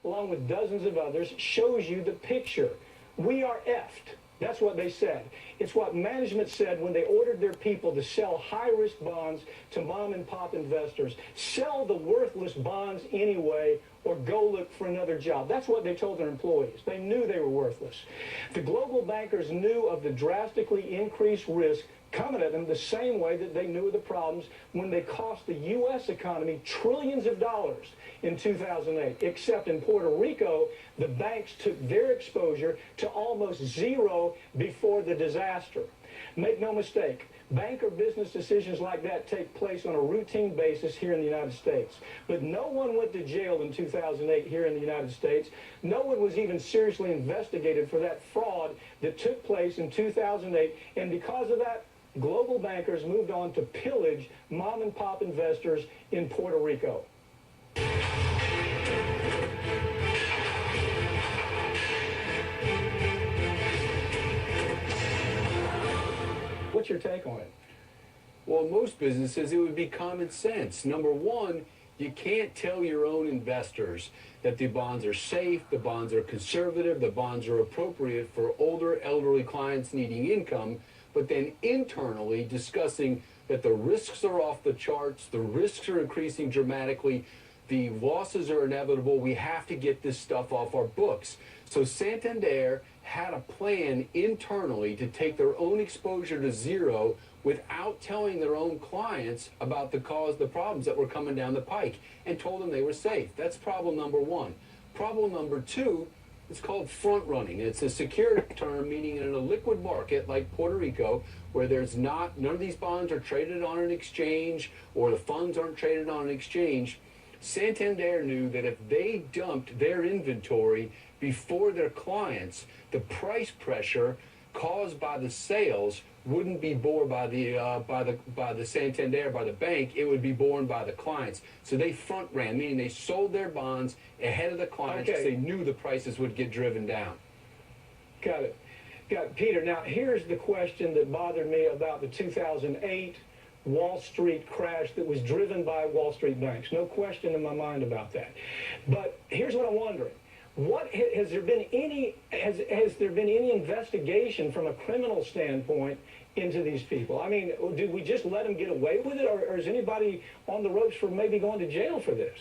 along with dozens of others, shows you the picture. We are effed. That's what they said. It's what management said when they ordered their people to sell high-risk bonds to mom-and-pop investors. Sell the worthless bonds anyway, or go look for another job. That's what they told their employees. They knew they were worthless. The global bankers knew of the drastically increased risk coming at them the same way that they knew of the problems when they cost the U.S. economy trillions of dollars in 2008. Except in Puerto Rico, the banks took their exposure to almost zero before the disaster. Make no mistake, bank or business decisions like that take place on a routine basis here in the United States. But no one went to jail in 2008 here in the United States. No one was even seriously investigated for that fraud that took place in 2008. And because of that, global bankers moved on to pillage mom-and-pop investors in Puerto Rico. What's your take on it? Well, most businesses, it would be common sense. Number one, you can't tell your own investors that the bonds are safe, the bonds are conservative, the bonds are appropriate for older, elderly clients needing income, but then internally discussing that the risks are off the charts, the risks are increasing dramatically, the losses are inevitable, we have to get this stuff off our books. So Santander had a plan internally to take their own exposure to zero without telling their own clients about the problems that were coming down the pike, and told them they were safe. That's problem number one. Problem number two, it's called front running. It's a security term, meaning in a liquid market like Puerto Rico, where none of these bonds are traded on an exchange, or the funds aren't traded on an exchange. Santander knew that if they dumped their inventory before their clients, the price pressure caused by the sales wouldn't be borne by the Santander, by the bank. It would be borne by the clients. So they front ran, meaning they sold their bonds ahead of the clients because they knew the prices would get driven down. Got it. Peter, now here's the question that bothered me about the 2008 Wall Street crash that was driven by Wall Street banks. No question in my mind about that. But here's what I'm wondering. Has there been any investigation from a criminal standpoint into these people? I mean, did we just let them get away with it, or is anybody on the ropes for maybe going to jail for this?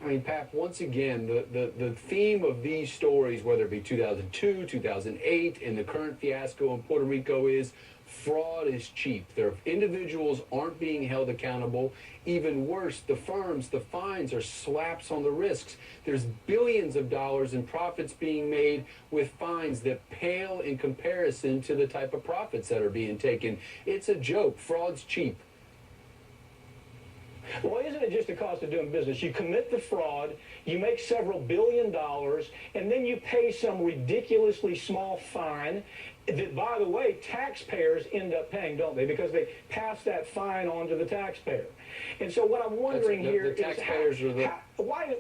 I mean, Pap, once again, the theme of these stories, whether it be 2002, 2008, and the current fiasco in Puerto Rico, is fraud is cheap. Their individuals aren't being held accountable. Even worse, the firms, the fines are slaps on the risks. There's billions of dollars in profits being made with fines that pale in comparison to the type of profits that are being taken. It's a joke. Fraud's cheap. Well, isn't it just the cost of doing business? You commit the fraud, you make several $billion, and then you pay some ridiculously small fine that, by the way, taxpayers end up paying, don't they? Because they pass that fine on to the taxpayer. And so what I'm wondering here is why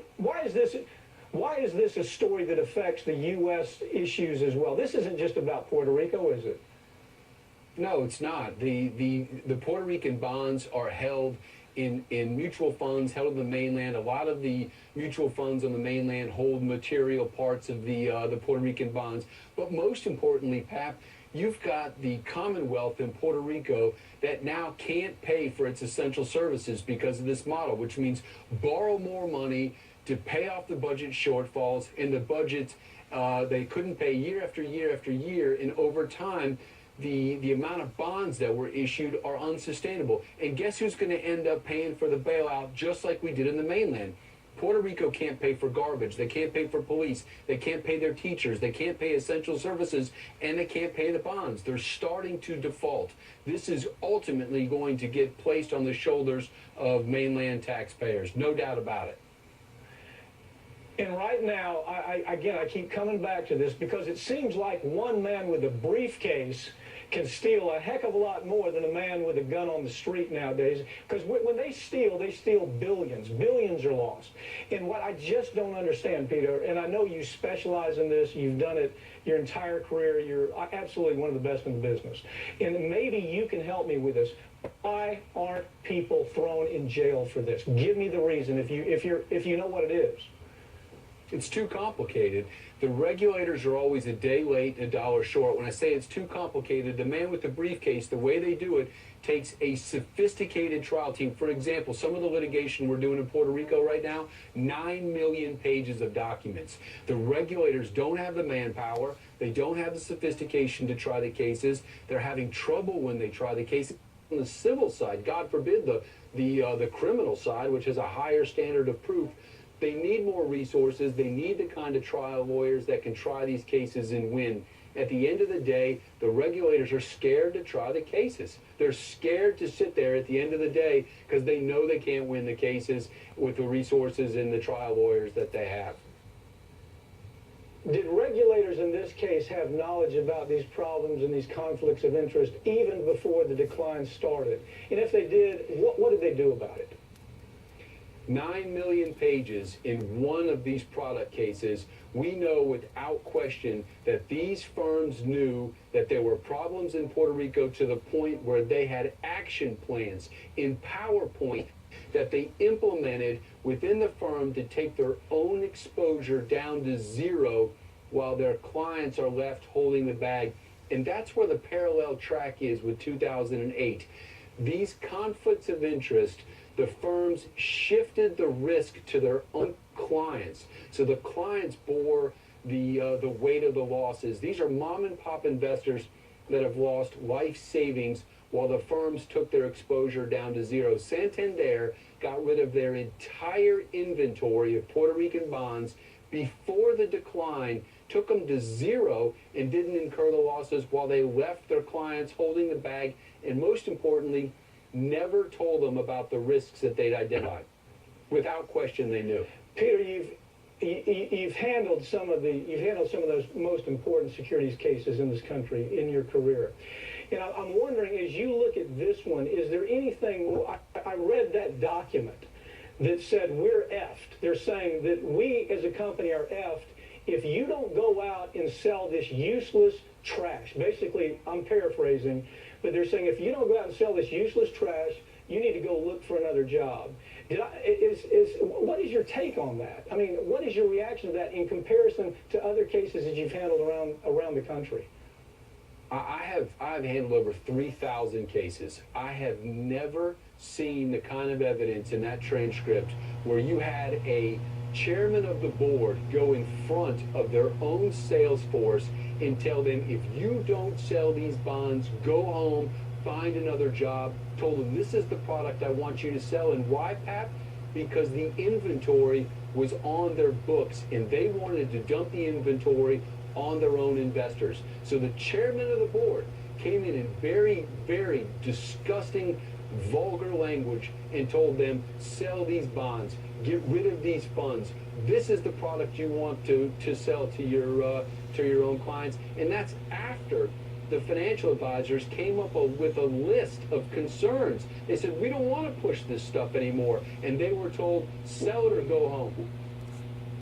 is this a story that affects the U.S. issues as well? This isn't just about Puerto Rico, is it? No, it's not. The Puerto Rican bonds are held in mutual funds held on the mainland. A lot of the mutual funds on the mainland hold material parts of the Puerto Rican bonds. But most importantly, Pap, you've got the Commonwealth in Puerto Rico that now can't pay for its essential services because of this model, which means borrow more money to pay off the budget shortfalls. In the budget, they couldn't pay year after year after year, and over time, the amount of bonds that were issued are unsustainable. And guess who's going to end up paying for the bailout, just like we did in the mainland? Puerto Rico can't pay for garbage. They can't pay for police. They can't pay their teachers. They can't pay essential services, and they can't pay the bonds. They're starting to default. This is ultimately going to get placed on the shoulders of mainland taxpayers, no doubt about it. And right now, I keep coming back to this because it seems like one man with a briefcase can steal a heck of a lot more than a man with a gun on the street nowadays. Because when they steal billions. Billions are lost. And what I just don't understand, Peter, and I know you specialize in this, you've done it your entire career, you're absolutely one of the best in the business. And maybe you can help me with this. Why aren't people thrown in jail for this? Give me the reason if you know what it is. It's too complicated. The regulators are always a day late, a dollar short. When I say it's too complicated, the man with the briefcase, the way they do it, takes a sophisticated trial team. For example, some of the litigation we're doing in Puerto Rico right now, 9 million pages of documents. The regulators don't have the manpower. They don't have the sophistication to try the cases. They're having trouble when they try the cases. On the civil side, God forbid the criminal side, which has a higher standard of proof, they need more resources. They need the kind of trial lawyers that can try these cases and win. At the end of the day, the regulators are scared to try the cases. They're scared to sit there at the end of the day because they know they can't win the cases with the resources and the trial lawyers that they have. Did regulators in this case have knowledge about these problems and these conflicts of interest even before the decline started? And if they did, what did they do about it? 9 million pages in one of these product cases. We know without question that these firms knew that there were problems in Puerto Rico to the point where they had action plans in PowerPoint that they implemented within the firm to take their own exposure down to zero while their clients are left holding the bag. And that's where the parallel track is with 2008. These conflicts of interest, the firms shifted the risk to their own clients. So the clients bore the weight of the losses. These are mom and pop investors that have lost life savings while the firms took their exposure down to zero. Santander got rid of their entire inventory of Puerto Rican bonds before the decline, took them to zero, and didn't incur the losses while they left their clients holding the bag, and most importantly, never told them about the risks that they'd identified. Without question, they knew. Peter, you've handled some of those most important securities cases in this country in your career. And I'm wondering, as you look at this one, is there anything? I read that document that said we're effed. They're saying that we as a company are effed if you don't go out and sell this useless trash. Basically, I'm paraphrasing, but they're saying if you don't go out and sell this useless trash, you need to go look for another job. What is your take on that? I mean, what is your reaction to that in comparison to other cases that you've handled around the country? I've handled over 3,000 cases. I have never seen the kind of evidence in that transcript where you had a chairman of the board go in front of their own sales force and tell them, if you don't sell these bonds, go home, find another job. Told them, this is the product I want you to sell. And why, Pat? Because the inventory was on their books and they wanted to dump the inventory on their own investors. So the chairman of the board came in very, very disgusting, vulgar language and told them, sell these bonds, get rid of these funds. This is the product you want to sell to your own clients. And that's after the financial advisors came up with a list of concerns. They said, we don't want to push this stuff anymore. And they were told, sell it or go home.